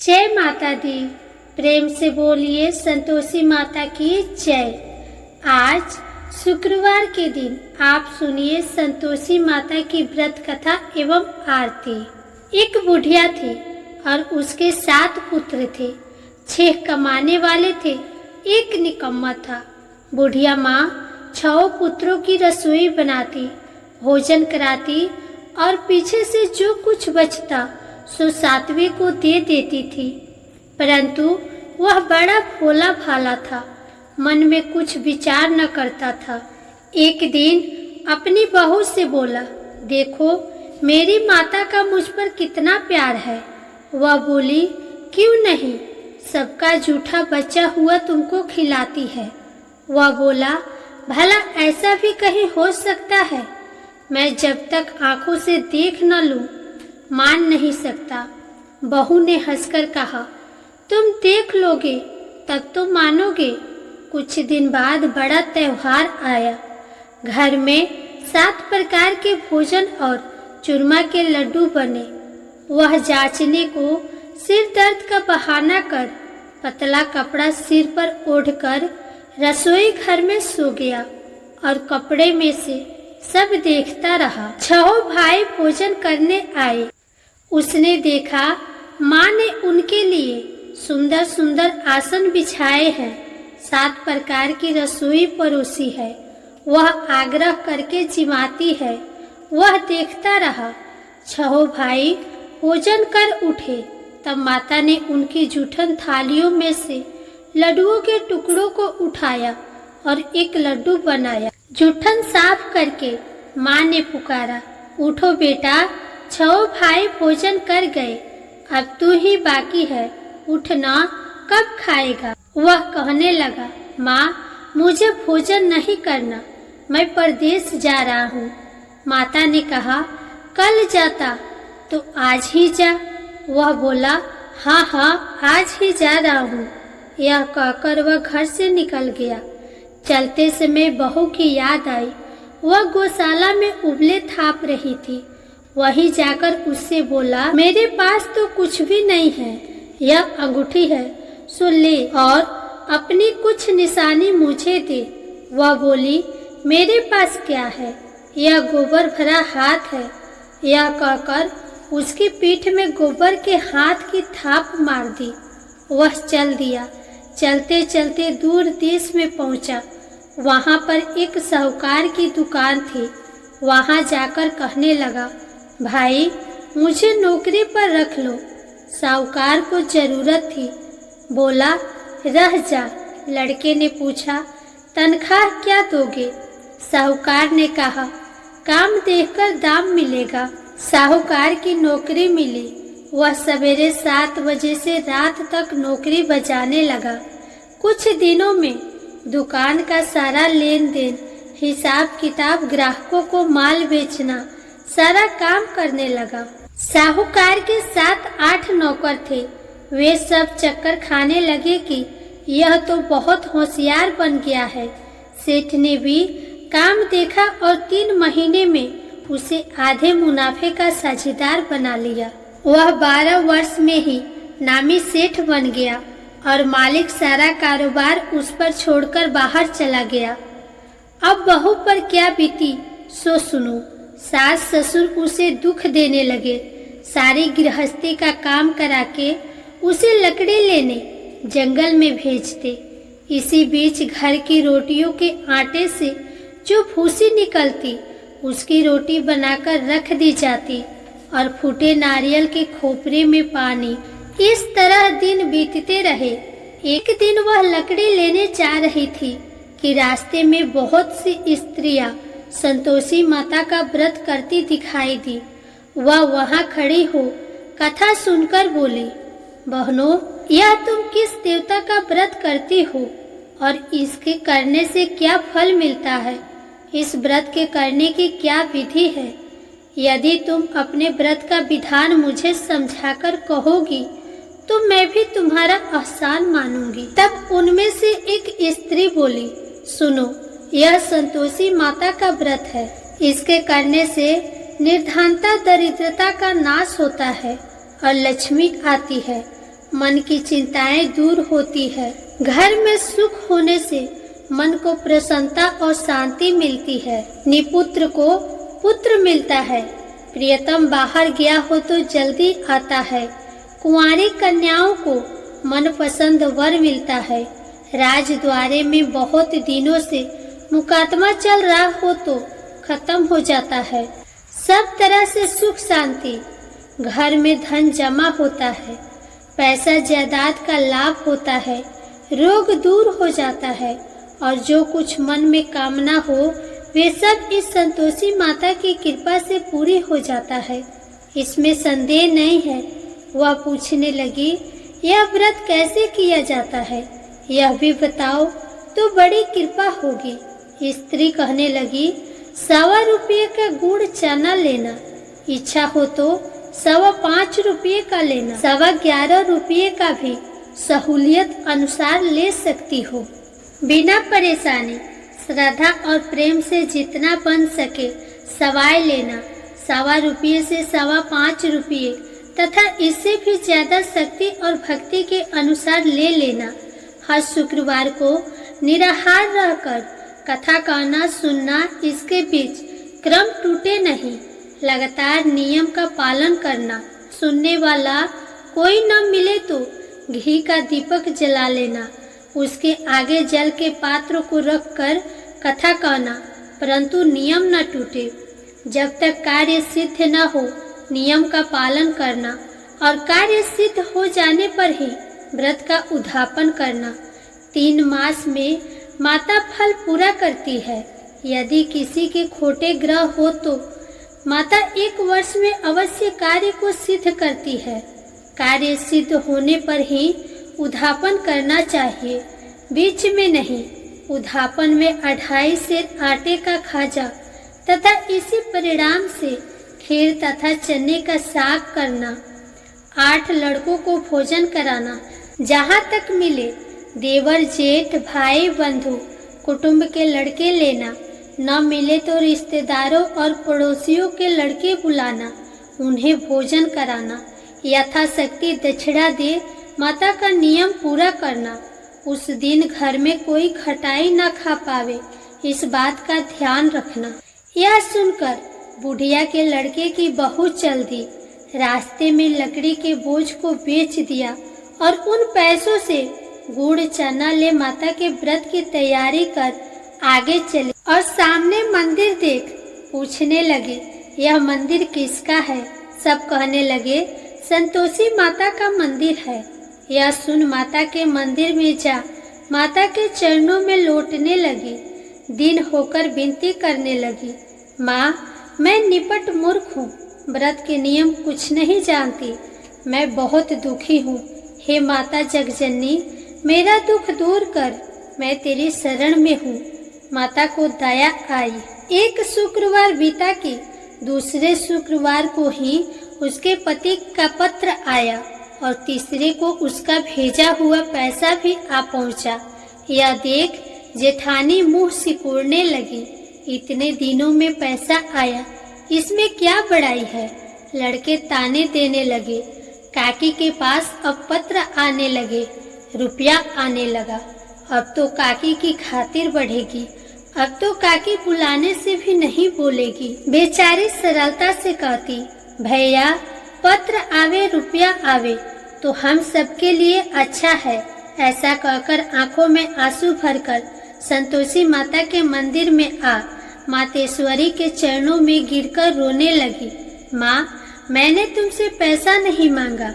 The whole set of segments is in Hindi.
जय माता दी। प्रेम से बोलिए संतोषी माता की जय। आज शुक्रवार के दिन आप सुनिए संतोषी माता की व्रत कथा एवं आरती। एक बुढ़िया थी और उसके 7 पुत्र थे। 6 कमाने वाले थे, एक निकम्मा था। बुढ़िया माँ 6 पुत्रों की रसोई बनाती, भोजन कराती और पीछे से जो कुछ बचता सो 7वें को दे देती थी। परंतु वह बड़ा भोला भाला था, मन में कुछ विचार न करता था। एक दिन अपनी बहू से बोला, देखो मेरी माता का मुझ पर कितना प्यार है। वह बोली, क्यों नहीं, सबका जूठा बचा हुआ तुमको खिलाती है। वह बोला, भला ऐसा भी कहीं हो सकता है? मैं जब तक आंखों से देख न लूं मान नहीं सकता। बहू ने हंसकर कहा, तुम देख लोगे तब तो मानोगे। कुछ दिन बाद बड़ा त्योहार आया। घर में 7 प्रकार के भोजन और चूरमा के लड्डू बने। वह जांचने को सिर दर्द का बहाना कर पतला कपड़ा सिर पर ओढ़कर रसोई घर में सो गया और कपड़े में से सब देखता रहा। 6 भाई भोजन करने आए। उसने देखा माँ ने उनके लिए सुंदर सुंदर आसन बिछाए हैं, 7 प्रकार की रसोई परोसी है। वह आग्रह करके जिमाती है। वह देखता रहा। 6 भाई भोजन कर उठे तब माता ने उनकी जूठन थालियों में से लड्डुओं के टुकड़ों को उठाया और एक लड्डू बनाया। जूठन साफ करके माँ ने पुकारा, उठो बेटा, 6 भाई भोजन कर गए, अब तू ही बाकी है, उठना, कब खाएगा? वह कहने लगा, माँ मुझे भोजन नहीं करना, मैं परदेश जा रहा हूँ। माता ने कहा, कल जाता तो आज ही जा। वह बोला, हाँ हाँ आज ही जा रहा हूँ। यह कहकर वह घर से निकल गया। चलते समय बहू की याद आई। वह गौशाला में उबले थाप रही थी। वहीं जाकर उससे बोला, मेरे पास तो कुछ भी नहीं है, यह अंगूठी है, सो ले और अपनी कुछ निशानी मुझे दे। वह बोली, मेरे पास क्या है, यह गोबर भरा हाथ है। यह कहकर उसकी पीठ में गोबर के हाथ की थाप मार दी। वह चल दिया। चलते चलते दूर देश में पहुंचा। वहां पर एक साहूकार की दुकान थी। वहां जाकर कहने लगा, भाई मुझे नौकरी पर रख लो। साहूकार को जरूरत थी। बोला, रह जा। लड़के ने पूछा, तनख्वाह क्या दोगे? साहूकार ने कहा, काम देखकर दाम मिलेगा। साहूकार की नौकरी मिली। वह सवेरे 7 बजे से रात तक नौकरी बजाने लगा। कुछ दिनों में दुकान का सारा लेन देन, हिसाब किताब, ग्राहकों को माल बेचना, सारा काम करने लगा। साहूकार के 7-8 नौकर थे। वे सब चक्कर खाने लगे कि यह तो बहुत होशियार बन गया है। सेठ ने भी काम देखा और 3 महीने में उसे आधे मुनाफे का साझेदार बना लिया। वह 12 वर्ष में ही नामी सेठ बन गया और मालिक सारा कारोबार उस पर छोड़कर बाहर चला गया। अब बहू पर क्या बीती सो सुनो। सास ससुर उसे दुख देने लगे। सारी गृहस्थी का काम करा के उसे लकड़ी लेने जंगल में भेजते। इसी बीच घर की रोटियों के आटे से जो भूसी निकलती उसकी रोटी बनाकर रख दी जाती और फूटे नारियल के खोपरे में पानी। इस तरह दिन बीतते रहे। एक दिन वह लकड़ी लेने जा रही थी कि रास्ते में बहुत सी स्त्रियां संतोषी माता का व्रत करती दिखाई दी। वह वहां खड़ी हो कथा सुनकर बोली, बहनों, यह तुम किस देवता का व्रत करती हो और इसके करने से क्या फल मिलता है? इस व्रत के करने की क्या विधि है? यदि तुम अपने व्रत का विधान मुझे समझाकर कहोगी तो मैं भी तुम्हारा एहसान मानूंगी। तब उनमें से एक स्त्री बोली, सुनो, यह संतोषी माता का व्रत है। इसके करने से निर्धनता, दरिद्रता का नाश होता है और लक्ष्मी आती है। मन की चिंताएं दूर होती है। घर में सुख होने से मन को प्रसन्नता और शांति मिलती है। निपुत्र को पुत्र मिलता है। प्रियतम बाहर गया हो तो जल्दी आता है। कुंवारी कन्याओं को मनपसंद वर मिलता है। राजद्वारे में बहुत दिनों से मुकदमा चल रहा हो तो खत्म हो जाता है। सब तरह से सुख शांति, घर में धन जमा होता है, पैसा जायदाद का लाभ होता है, रोग दूर हो जाता है और जो कुछ मन में कामना हो वे सब इस संतोषी माता की कृपा से पूरी हो जाता है। इसमें संदेह नहीं है। वह पूछने लगी, यह व्रत कैसे किया जाता है, यह भी बताओ तो बड़ी कृपा होगी। स्त्री कहने लगी, 1.25 रुपये का गुड़ चना लेना, इच्छा हो तो 5.25 रुपये का लेना, 11.25 रुपये का भी सहूलियत अनुसार ले सकती हो। बिना परेशानी, श्रद्धा और प्रेम से जितना बन सके सवाई लेना। 1.25 रुपये से 5.25 रुपये तथा इससे भी ज्यादा शक्ति और भक्ति के अनुसार ले लेना। हर शुक्रवार को निराहार रहकर कथा कहना सुनना, इसके बीच क्रम टूटे नहीं। लगातार नियम का पालन करना। सुनने वाला कोई न मिले तो घी का दीपक जला लेना। उसके आगे जल के पात्र को रखकर कथा कहना, परंतु नियम न टूटे। जब तक कार्य सिद्ध न हो नियम का पालन करना और कार्य सिद्ध हो जाने पर ही व्रत का उद्यापन करना। 3 मास में माता फल पूरा करती है। यदि किसी के खोटे ग्रह हो तो माता 1 वर्ष में अवश्य कार्य को सिद्ध करती है। कार्य सिद्ध होने पर ही उद्यापन करना चाहिए, बीच में नहीं। उद्यापन में 2.5 सेर आटे का खाजा तथा इसी परिणाम से खीर तथा चने का साग करना। 8 लड़कों को भोजन कराना। जहाँ तक मिले देवर जेठ भाई बंधु कुटुंब के लड़के लेना। न मिले तो रिश्तेदारों और पड़ोसियों के लड़के बुलाना, उन्हें भोजन कराना। यथाशक्ति दक्षिणा दे माता का नियम पूरा करना। उस दिन घर में कोई खटाई न खा पावे, इस बात का ध्यान रखना। यह सुनकर बुढ़िया के लड़के की बहू चल दी। रास्ते में लकड़ी के बोझ को बेच दिया और उन पैसों से गुड़ चना ले माता के व्रत की तैयारी कर आगे चले और सामने मंदिर देख पूछने लगे, यह मंदिर किसका है? सब कहने लगे, संतोषी माता का मंदिर है। यह सुन माता के मंदिर में जा माता के चरणों में लौटने लगी। दिन होकर विनती करने लगी, माँ मैं निपट मूर्ख हूँ, व्रत के नियम कुछ नहीं जानती, मैं बहुत दुखी हूँ। हे माता जगजननी, मेरा दुख दूर कर, मैं तेरी शरण में हूँ। माता को दया आई। एक शुक्रवार बीता कि दूसरे शुक्रवार को ही उसके पति का पत्र आया और तीसरे को उसका भेजा हुआ पैसा भी आ पहुंचा। यह देख जेठानी मुंह सिकुड़ने लगी, इतने दिनों में पैसा आया, इसमें क्या बड़ाई है? लड़के ताने देने लगे। काकी के पास अब पत्र आने लगे, रुपया आने लगा। अब तो काकी की खातिर बढ़ेगी, अब तो काकी बुलाने से भी नहीं बोलेगी। बेचारी सरलता से कहती, भैया पत्र आवे रुपया आवे तो हम सबके लिए अच्छा है। ऐसा कहकर आंखों में आंसू भरकर संतोषी माता के मंदिर में आ मातेश्वरी के चरणों में गिरकर रोने लगी। माँ, मैंने तुमसे पैसा नहीं मांगा,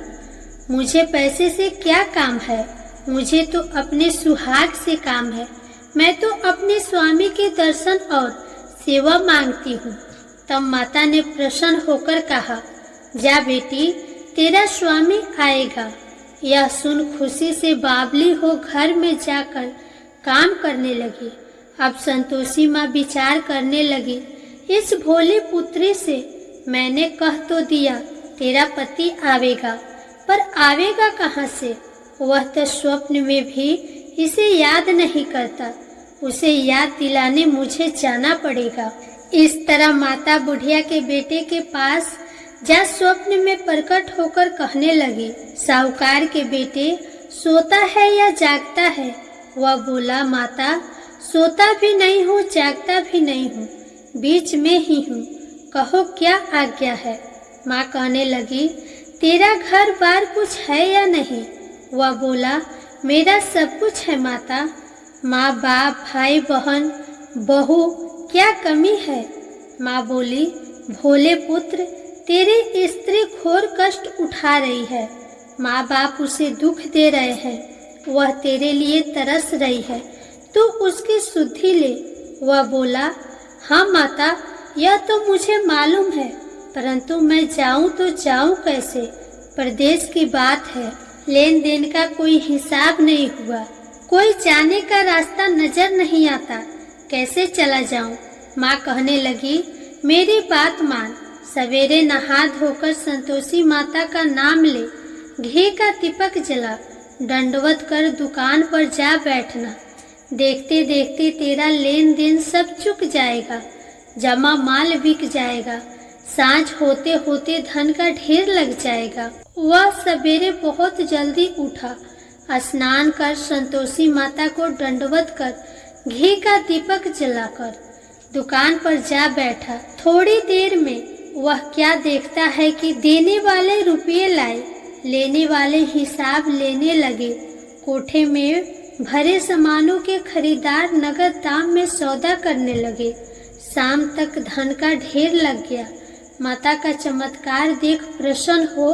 मुझे पैसे से क्या काम है? मुझे तो अपने सुहाग से काम है। मैं तो अपने स्वामी के दर्शन और सेवा मांगती हूँ। तब माता ने प्रसन्न होकर कहा, जा बेटी, तेरा स्वामी आएगा। यह सुन खुशी से बावली हो घर में जाकर काम करने लगी। अब संतोषी माँ विचार करने लगी, इस भोली पुत्री से मैंने कह तो दिया तेरा पति आवेगा, पर आवेगा कहाँ से? वह तो स्वप्न में भी इसे याद नहीं करता, उसे याद दिलाने मुझे जाना पड़ेगा। इस तरह माता बुढ़िया के बेटे के पास जा स्वप्न में प्रकट होकर कहने लगी, साहूकार के बेटे सोता है या जागता है? वह बोला, माता सोता भी नहीं हूँ, जागता भी नहीं हूँ, बीच में ही हूँ, कहो क्या आज्ञा है? माँ कहने लगी, तेरा घर बार कुछ है या नहीं? वह बोला, मेरा सब कुछ है माता, माँ बाप भाई बहन बहू, क्या कमी है? माँ बोली, भोले पुत्र, तेरी स्त्री घोर कष्ट उठा रही है, माँ बाप उसे दुख दे रहे हैं, वह तेरे लिए तरस रही है, तू उसकी सुधि ले। वह बोला, हाँ माता, यह तो मुझे मालूम है, परंतु मैं जाऊं तो जाऊं कैसे? प्रदेश की बात है, लेन देन का कोई हिसाब नहीं हुआ, कोई जाने का रास्ता नजर नहीं आता, कैसे चला जाऊं? माँ कहने लगी, मेरी बात मान, सवेरे नहा धोकर संतोषी माता का नाम ले, घी का दीपक जला, दंडवत कर दुकान पर जा बैठना, देखते देखते तेरा लेन देन सब चुक जाएगा, जमा माल बिक जाएगा, सांझ होते होते धन का ढेर लग जाएगा। वह सवेरे बहुत जल्दी उठा, स्नान कर संतोषी माता को दंडवत कर घी का दीपक जलाकर दुकान पर जा बैठा। थोड़ी देर में वह क्या देखता है कि देने वाले रुपये लाए, लेने वाले हिसाब लेने लगे। कोठे में भरे सामानों के खरीदार नगद दाम में सौदा करने लगे। शाम तक धन का ढेर लग गया। माता का चमत्कार देख प्रसन्न हो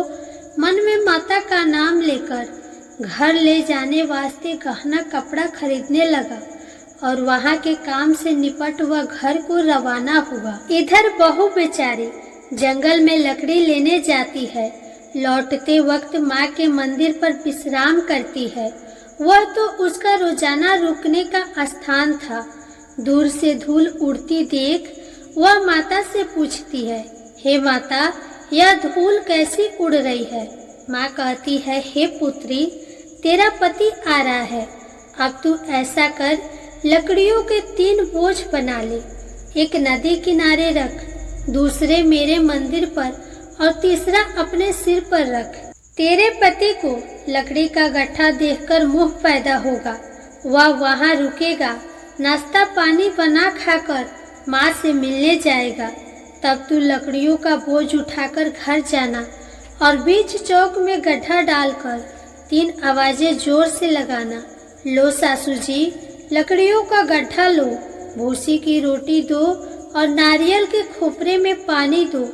मन में माता का नाम लेकर घर ले जाने वास्ते गहना कपड़ा खरीदने लगा और वहाँ के काम से निपट वह घर को रवाना हुआ। इधर बहू बेचारी जंगल में लकड़ी लेने जाती है। लौटते वक्त माँ के मंदिर पर विश्राम करती है। वह तो उसका रोजाना रुकने का स्थान था। दूर से धूल उड़ती देख वह माता से पूछती है, हे माता, यह धूल कैसी उड़ रही है? माँ कहती है, हे पुत्री, तेरा पति आ रहा है। अब तू ऐसा कर, लकड़ियों के 3 बोझ बना ले, एक नदी किनारे रख, दूसरे मेरे मंदिर पर और तीसरा अपने सिर पर रख। तेरे पति को लकड़ी का गट्ठा देखकर मोह पैदा होगा। वह वहाँ रुकेगा, नाश्ता पानी बना खाकर माँ से मिलने जाएगा। तब तू लकड़ियों का बोझ उठाकर घर जाना और बीच चौक में गड्ढा डालकर 3 आवाजें जोर से लगाना, लो सासू जी, लकड़ियों का गड्ढा लो, भूसी की रोटी दो और नारियल के खोपरे में पानी दो।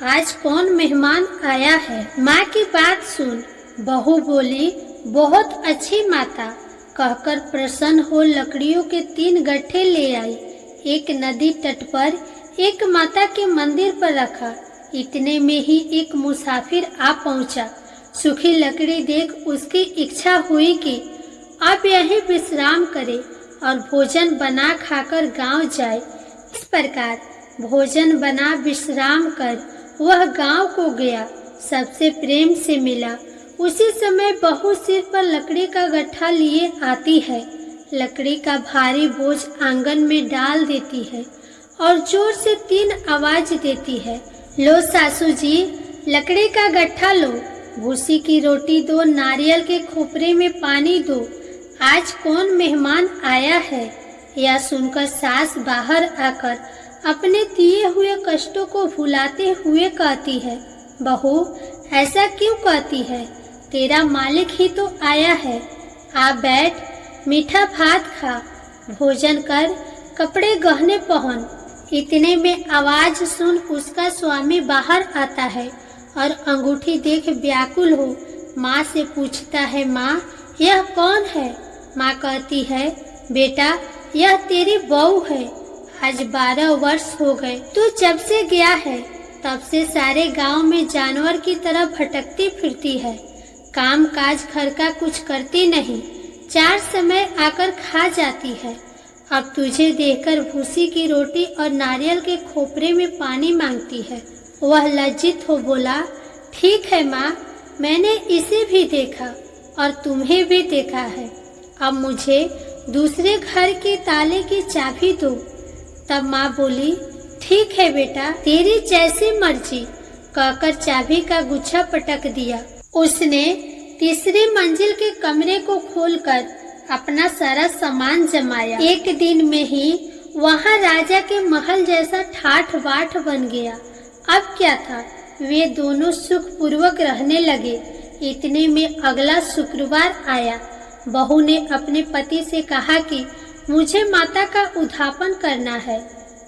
आज कौन मेहमान आया है? माँ की बात सुन बहू बोली, बहुत अच्छी माता, कहकर प्रसन्न हो लकड़ियों के 3 गट्ठे ले आई। एक नदी तट पर, एक माता के मंदिर पर रखा। इतने में ही एक मुसाफिर आ पहुंचा। सूखी लकड़ी देख उसकी इच्छा हुई कि अब यहीं विश्राम करे और भोजन बना खाकर गांव जाए। इस प्रकार भोजन बना विश्राम कर वह गांव को गया, सबसे प्रेम से मिला। उसी समय बहू सिर पर लकड़ी का गट्ठा लिए आती है। लकड़ी का भारी बोझ आंगन में डाल देती है और जोर से 3 आवाज देती है, लो सासू जी, लकड़ी का गट्ठा लो, भूसी की रोटी दो, नारियल के खोपरे में पानी दो। आज कौन मेहमान आया है? यह सुनकर सास बाहर आकर अपने दिए हुए कष्टों को भुलाते हुए कहती है, बहू ऐसा क्यों कहती है? तेरा मालिक ही तो आया है। आ बैठ, मीठा भात खा, भोजन कर, कपड़े गहने पहन। इतने में आवाज सुन उसका स्वामी बाहर आता है और अंगूठी देख व्याकुल हो माँ से पूछता है, माँ यह कौन है? माँ कहती है, बेटा यह तेरी बहू है। आज 12 वर्ष हो गए तू जब से गया है, तब से सारे गांव में जानवर की तरह भटकती फिरती है। काम काज घर का कुछ करती नहीं, 4 समय आकर खा जाती है। अब तुझे देखकर भूसी की रोटी और नारियल के खोपरे में पानी मांगती है। वह लज्जित हो बोला, ठीक है माँ, मैंने इसे भी देखा और तुम्हें भी देखा है। अब मुझे दूसरे घर के ताले की चाबी दो। तब माँ बोली, ठीक है बेटा, तेरी जैसी मर्जी, कहकर चाबी का गुच्छा पटक दिया। उसने तीसरी मंजिल के कमरे को खोलकर अपना सारा सामान जमाया। एक दिन में ही वहां राजा के महल जैसा ठाठ बाट बन गया। अब क्या था, वे दोनों सुखपूर्वक रहने लगे। इतने में अगला शुक्रवार आया। बहू ने अपने पति से कहा कि मुझे माता का उद्यापन करना है।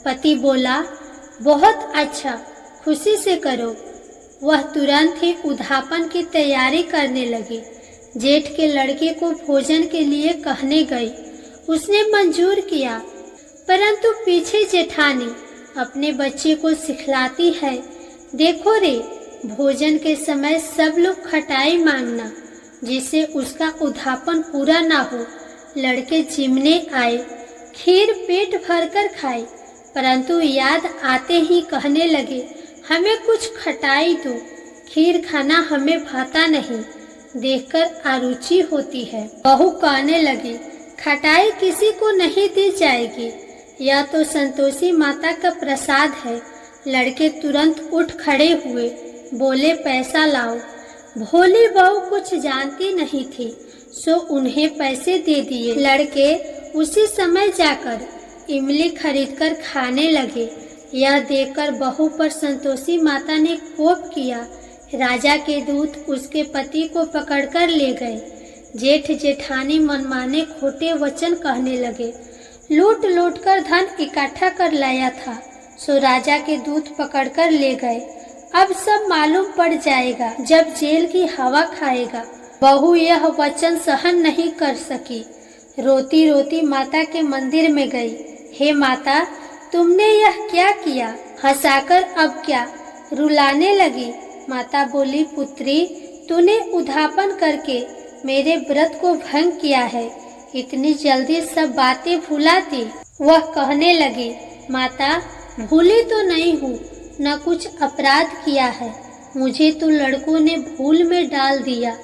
पति बोला, बहुत अच्छा, खुशी से करो। वह तुरंत ही उद्यापन की तैयारी करने लगी। जेठ के लड़के को भोजन के लिए कहने गई। उसने मंजूर किया, परंतु पीछे जेठानी अपने बच्चे को सिखलाती है, देखो रे, भोजन के समय सब लोग खटाई मांगना, जिससे उसका उद्यापन पूरा ना हो। लड़के जिमने आए, खीर पेट भरकर खाई, परंतु याद आते ही कहने लगे, हमें कुछ खटाई दो, खीर खाना हमें भाता नहीं, देखकर अरुचि होती है। बहू कहने लगी, खटाई किसी को नहीं दी जाएगी, यह तो संतोषी माता का प्रसाद है। लड़के तुरंत उठ खड़े हुए, बोले, पैसा लाओ। भोली बहू कुछ जानती नहीं थी, सो उन्हें पैसे दे दिए। लड़के उसी समय जाकर इमली खरीदकर खाने लगे। यह देखकर बहू पर संतोषी माता ने कोप किया। राजा के दूत उसके पति को पकड़कर ले गए। जेठ जेठानी मनमाने खोटे वचन कहने लगे। लूट लूट कर धन इकट्ठा कर लाया था, सो राजा के दूत पकड़कर ले गए। अब सब मालूम पड़ जाएगा जब जेल की हवा खाएगा। बहू यह वचन सहन नहीं कर सकी। रोती रोती माता के मंदिर में गई। हे माता, तुमने यह क्या किया? हंसाकर अब क्या? रुलाने लगी। माता बोली, पुत्री, तूने उद्यापन करके मेरे व्रत को भंग किया है। इतनी जल्दी सब बातें भुलाती? वह कहने लगी, माता, भूली तो नहीं हूँ, न कुछ अपराध किया है। मुझे तो लड़कों ने भूल में डाल दिया।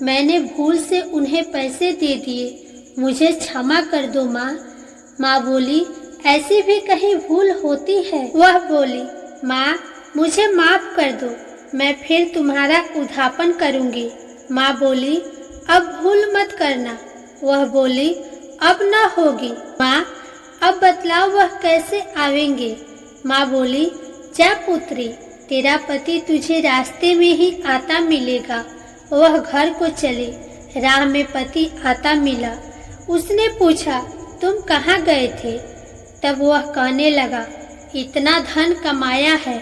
मैंने भूल से उन्हें पैसे दे दिए। मुझे क्षमा कर दो माँ। माँ बोली, ऐसी भी कहीं भूल होती है? वह बोली, माँ, मुझे माफ कर दो, मैं फिर तुम्हारा उद्यापन करूँगी। माँ बोली, अब भूल मत करना। वह बोली, अब ना होगी। माँ, अब बतलाओ वह कैसे आवेंगे? माँ बोली, जा पुत्री, तेरा पति तुझे रास्ते में ही आता मिलेगा। वह घर को चले। राह में पति आता मिला। उसने पूछा, तुम कहाँ गए थे? तब वह कहने लगा, इतना धन कमाया है,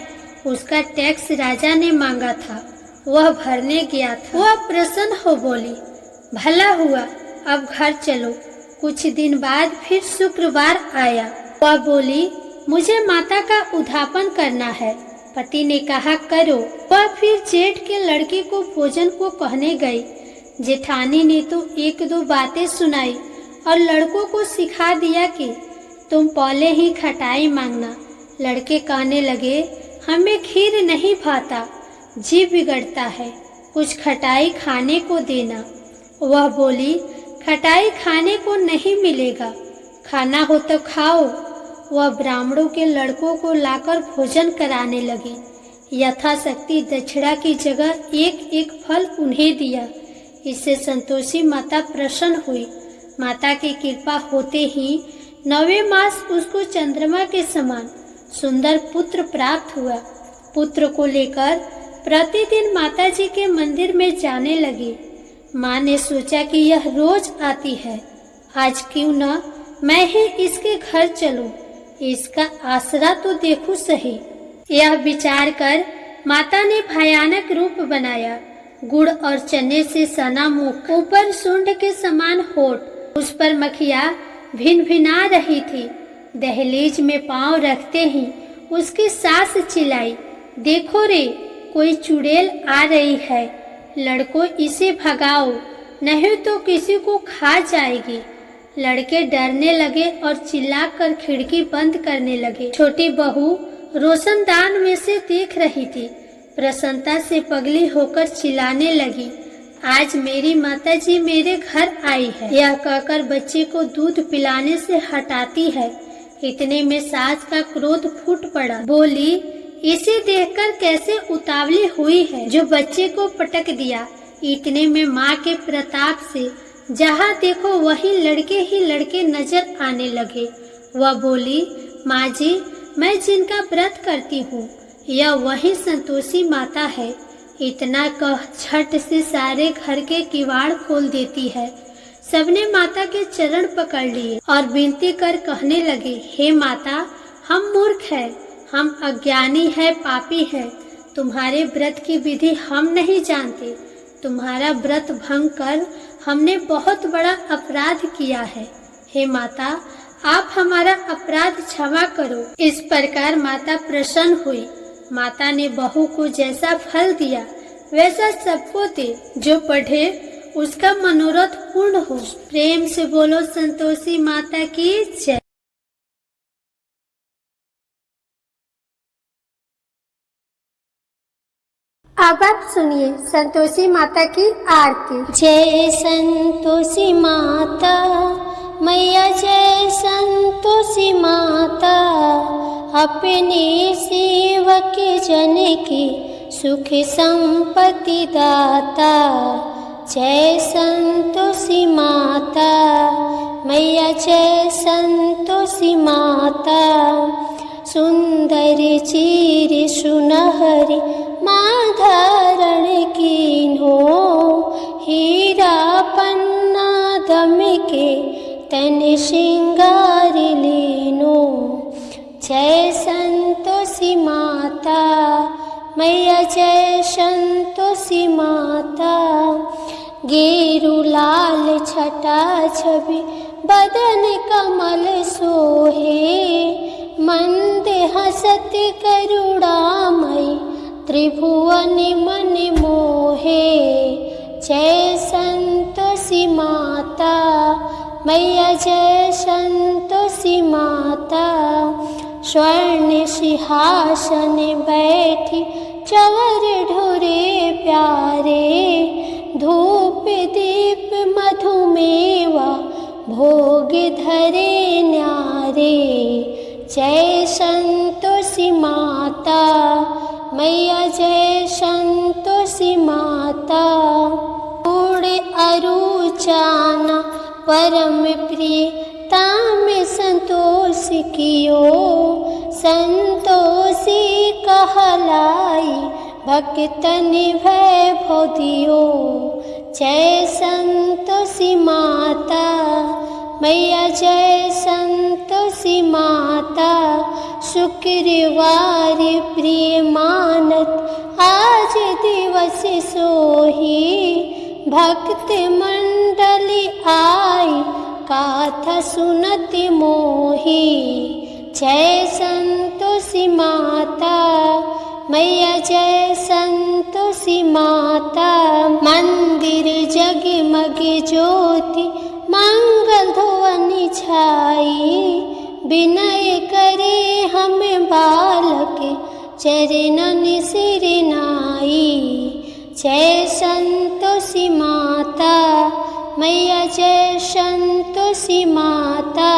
उसका टैक्स राजा ने मांगा था, वह भरने गया था। वह प्रसन्न हो बोली, भला हुआ, अब घर चलो। कुछ दिन बाद फिर शुक्रवार आया। वह बोली, मुझे माता का उद्यापन करना है। पति ने कहा, करो। वह फिर जेठ के लड़के को भोजन को कहने गई। जेठानी ने तो एक दो बातें सुनाई और लड़कों को सिखा दिया कि तुम पहले ही खटाई मांगना। लड़के कहने लगे, हमें खीर नहीं भाता, जी बिगड़ता है, कुछ खटाई खाने को देना। वह बोली, खटाई खाने को नहीं मिलेगा, खाना हो तो खाओ। वह ब्राह्मणों के लड़कों को लाकर भोजन कराने लगी। यथाशक्ति दक्षिणा की जगह एक एक फल उन्हें दिया। इससे संतोषी माता प्रसन्न हुई। माता की कृपा होते ही 9वें मास उसको चंद्रमा के समान सुंदर पुत्र प्राप्त हुआ। पुत्र को लेकर प्रतिदिन माताजी के मंदिर में जाने लगी। माँ ने सोचा कि यह रोज आती है, आज क्यों न मैं ही इसके घर चलूं, इसका आसरा तो देखूं सही। यह विचार कर माता ने भयानक रूप बनाया। गुड़ और चने से सना मुख, ऊपर सूंड के समान होठ, उस पर मखिया भिन भिना रही थी। दहलीज में पांव रखते ही उसकी सास चिल्लाई, देखो रे, कोई चुड़ैल आ रही है, लड़कों इसे भगाओ, नहीं तो किसी को खा जाएगी। लड़के डरने लगे और चिल्लाकर खिड़की बंद करने लगे। छोटी बहू रोशनदान में से देख रही थी। प्रसन्नता से पगली होकर चिल्लाने लगी, आज मेरी माताजी मेरे घर आई है। यह कहकर बच्चे को दूध पिलाने से हटाती है। इतने में सास का क्रोध फूट पड़ा। बोली, इसे देखकर कैसे उतावली हुई है जो बच्चे को पटक दिया। इतने में माँ के प्रताप से जहाँ देखो वही लड़के ही लड़के नजर आने लगे। वह बोली, माँ जी, मैं जिनका व्रत करती हूँ यह वही संतोषी माता है। इतना कह झट से सारे घर के किवाड़ खोल देती है। सबने माता के चरण पकड़ लिए और विनती कर कहने लगे, हे माता, हम मूर्ख हैं, हम अज्ञानी है, पापी हैं। तुम्हारे व्रत की विधि हम नहीं जानते। तुम्हारा व्रत भंग कर हमने बहुत बड़ा अपराध किया है। हे माता, आप हमारा अपराध क्षमा करो। इस प्रकार माता प्रसन्न हुई। माता ने बहू को जैसा फल दिया वैसा सबको दे। जो पढ़े उसका मनोरथ पूर्ण हो। प्रेम से बोलो संतोषी माता की जय। अब आप सुनिए संतोषी माता की आरती। जय संतोषी माता मैया, जय संतोषी माता, अपने सेवक जन की सुख संपत्ति दाता। जय संतोषी माता मैया, जय संतोषी माता, सुंदर चीर सुनहरी माँ धारण कीन्हो, हीरा पन्ना दम के तन श्रृंगार लीनो। जय संतोषी माता मैया, जय संतोषी माता, गेरु लाल छटा छवि बदन कमल सोहे, मंद हसत करुणामयी त्रिभुवन मन मोहे। जय संतोषी माता मैया, जय संतोषी माता, स्वर्ण सिंहासन बैठी चवर ढोरे प्यारे, धूप दीप मधुमेवा भोग धरे न्यारे। जय संतोषी माता मैया, जय संतोषी माता, उड़े अरुचाना परम प्रिय ताम संतोष कियो, संतोषी कहलाई भक्तन वैभव दियो। जय संतोषी माता मैया, जय संतोषी माता, शुक्रवार प्रिय मानत आज दिवस सोही, भक्त मंडली आई गाथा सुनत मोही। जय संतोषी माता मैया, जय संतोषी माता, मंदिर जगमग ज्योति मंगल ध्वनि छाई, विनय करे हम बालक चरणन सिर नाई। जय संतोषी माता मैया, जय संतोषी माता,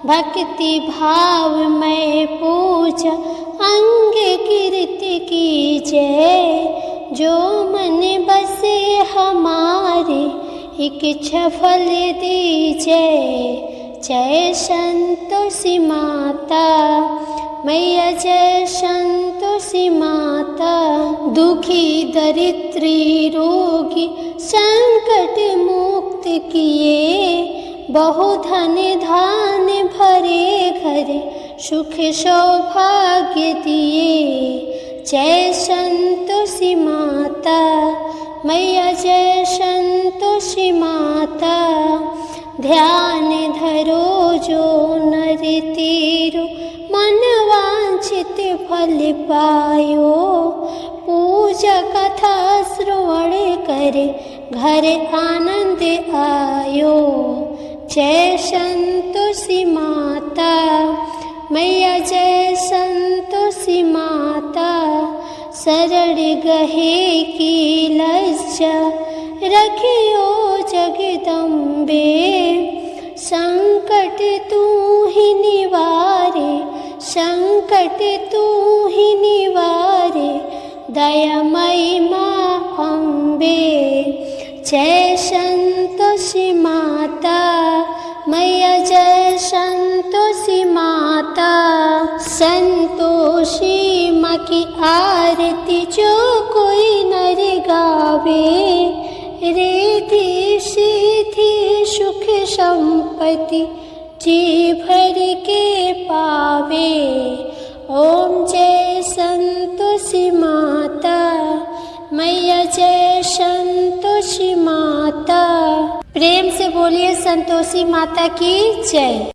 भक्ति भाव में पूजा अंग कीर्ति की जय, जो मन बसे हमारे इच्छा फल दीजय। जय संतोषी माता मैया, जय संतोषी माता, दुखी दरिद्री रोगी संकट मुक्त किए, बहुधन धान भरे घरे सुख सौभाग्य दिए। जय संतोषी माता मैया, जय संतोषी माता, ध्यान धरो जो नर तीरो, मन वांछित फल पायो, पूजा कथा श्रवण करे घर आनंद आयो। जय संतोषी माता मैया, जय संतोषी माता, शरण गहे की लज्जा रखियो जगदम्बे, संकट तू ही निवारे संकट संकट तू ही निवारे, दयामयी माँ अम्बे। जय संतोषी माता मैया, जय संतोषी माता। संतोषी माँ की आरती जो कोई नर गावे, रिद्धि सिद्धि सुख संपत्ति जी भर के पावे। ओम जय संतोषी माता मैया, जय संतोषी माता। प्रेम से बोलिए संतोषी माता की जय।